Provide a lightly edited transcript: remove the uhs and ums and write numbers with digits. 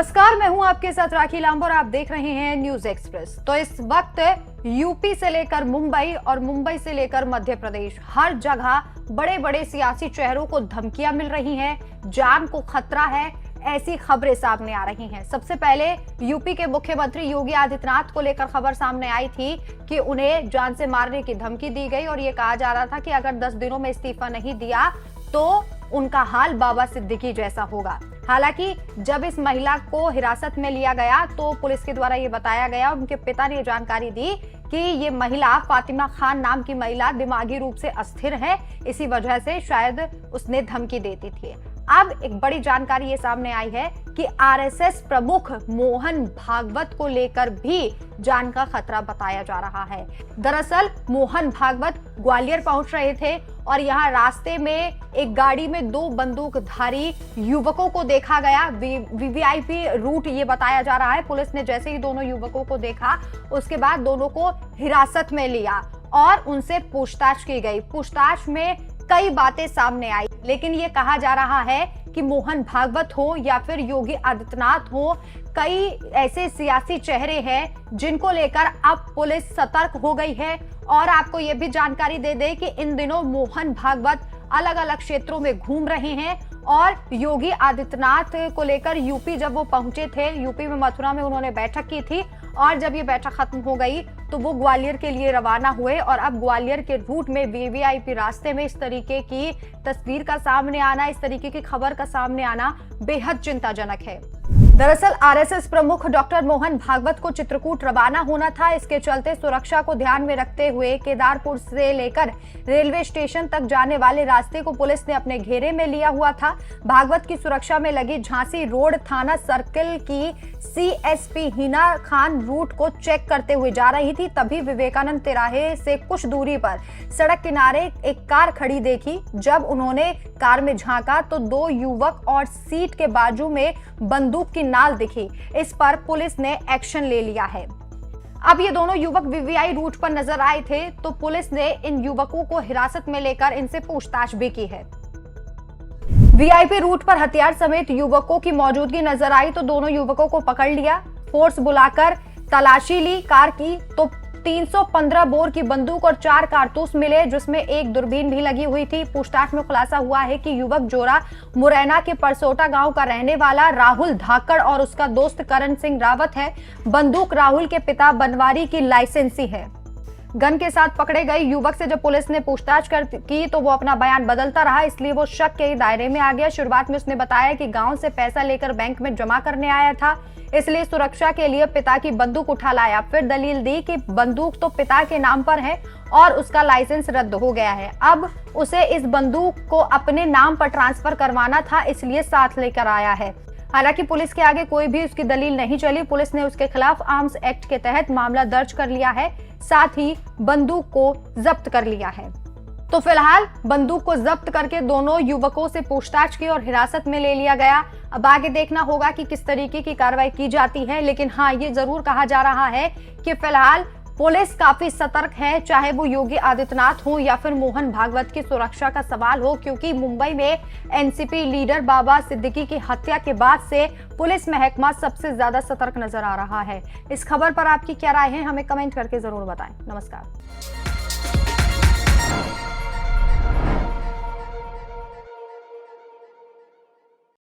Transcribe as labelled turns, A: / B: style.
A: नमस्कार, मैं हूं आपके साथ राखी लांबा और आप देख रहे हैं न्यूज एक्सप्रेस। तो इस वक्त यूपी से लेकर मुंबई और मुंबई से लेकर मध्य प्रदेश, हर जगह बड़े बड़े सियासी चेहरों को धमकियां मिल रही हैं, जान को खतरा है, ऐसी खबरें सामने आ रही हैं। सबसे पहले यूपी के मुख्यमंत्री योगी आदित्यनाथ को लेकर खबर सामने आई थी कि उन्हें जान से मारने की धमकी दी गई और ये कहा जा रहा था कि अगर 10 दिनों में इस्तीफा नहीं दिया तो उनका हाल बाबा सिद्दीकी जैसा होगा। हालांकि जब इस महिला को हिरासत में लिया गया तो पुलिस के द्वारा ये बताया गया, उनके पिता ने जानकारी दी कि ये महिला फातिमा खान नाम की महिला दिमागी रूप से अस्थिर है, इसी वजह से शायद उसने धमकी देती थी। अब एक बड़ी जानकारी ये सामने आई है कि आरएसएस प्रमुख मोहन भागवत को लेकर भी जान का खतरा बताया जा रहा है। दरअसल मोहन भागवत ग्वालियर पहुंच रहे थे और यहाँ रास्ते में एक गाड़ी में 2 बंदूकधारी युवकों को देखा गया। वीवीआईपी रूट ये बताया जा रहा है। पुलिस ने जैसे ही दोनों युवकों को देखा उसके बाद दोनों को हिरासत में लिया और उनसे पूछताछ की गई। पूछताछ में कई बातें सामने आई, लेकिन ये कहा जा रहा है कि मोहन भागवत हो या फिर योगी आदित्यनाथ हो, कई ऐसे सियासी चेहरे हैं जिनको लेकर अब पुलिस सतर्क हो गई है। और आपको ये भी जानकारी दे दे कि इन दिनों मोहन भागवत अलग अलग क्षेत्रों में घूम रहे हैं और योगी आदित्यनाथ को लेकर यूपी जब वो पहुंचे थे, यूपी में मथुरा में उन्होंने बैठक की थी और जब ये बैठक खत्म हो गई तो वो ग्वालियर के लिए रवाना हुए और अब ग्वालियर के रूट में वीवीआईपी रास्ते में इस तरीके की तस्वीर का सामने आना, इस तरीके की खबर का सामने आना बेहद चिंताजनक है। दरअसल आरएसएस प्रमुख डॉक्टर मोहन भागवत को चित्रकूट रवाना होना था। इसके चलते सुरक्षा को ध्यान में रखते हुए केदारपुर से लेकर रेलवे स्टेशन तक जाने वाले रास्ते को पुलिस ने अपने घेरे में लिया हुआ था। भागवत की सुरक्षा में लगी झांसी रोड थाना सर्किल की सीएसपी हिना खान रूट को चेक करते हुए जा रही थी, तभी विवेकानंद तिराहे से कुछ दूरी पर सड़क किनारे एक कार खड़ी देखी। जब उन्होंने कार में झांका तो 2 युवक और सीट के बाजू में बंदूक की नाल दिखी। इस पर पुलिस ने एक्शन ले लिया है। अब ये दोनों युवक वीवीआई रूट पर नजर आए थे तो पुलिस ने इन युवकों को हिरासत में लेकर इनसे पूछताछ भी की है। वीआईपी रूट पर हथियार समेत युवकों की मौजूदगी नजर आई तो दोनों युवकों को पकड़ लिया। फोर्स बुलाकर तलाशी ली कार की तो 315 बोर की बंदूक और 4 कारतूस मिले, जिसमें एक दूरबीन भी लगी हुई थी। पूछताछ में खुलासा हुआ है कि युवक जोरा मुरैना के परसोटा गांव का रहने वाला राहुल धाकड़ और उसका दोस्त करण सिंह रावत है। बंदूक राहुल के पिता बनवारी की लाइसेंसी है। गन के साथ पकड़े गए युवक से जब पुलिस ने पूछताछ की तो वो अपना बयान बदलता रहा, इसलिए वो शक के दायरे में आ गया। शुरुआत में उसने बताया कि गांव से पैसा लेकर बैंक में जमा करने आया था, इसलिए सुरक्षा के लिए पिता की बंदूक उठा लाया। फिर दलील दी कि बंदूक तो पिता के नाम पर है और उसका लाइसेंस रद्द हो गया है, अब उसे इस बंदूक को अपने नाम पर ट्रांसफर करवाना था, इसलिए साथ लेकर आया है। हालांकि पुलिस के आगे कोई भी उसकी दलील नहीं चली। पुलिस ने उसके खिलाफ आर्म्स एक्ट के तहत मामला दर्ज कर लिया है, साथ ही बंदूक को जब्त कर लिया है। तो फिलहाल बंदूक को जब्त करके दोनों युवकों से पूछताछ की और हिरासत में ले लिया गया। अब आगे देखना होगा कि किस तरीके की कार्रवाई की जाती है, लेकिन हाँ, ये जरूर कहा जा रहा है कि फिलहाल पुलिस काफी सतर्क है, चाहे वो योगी आदित्यनाथ हो या फिर मोहन भागवत की सुरक्षा का सवाल हो, क्योंकि मुंबई में एनसीपी लीडर बाबा सिद्दीकी की हत्या के बाद से पुलिस महकमा सबसे ज्यादा सतर्क नजर आ रहा है। इस खबर पर आपकी क्या राय है, हमें कमेंट करके जरूर बताएं। नमस्कार।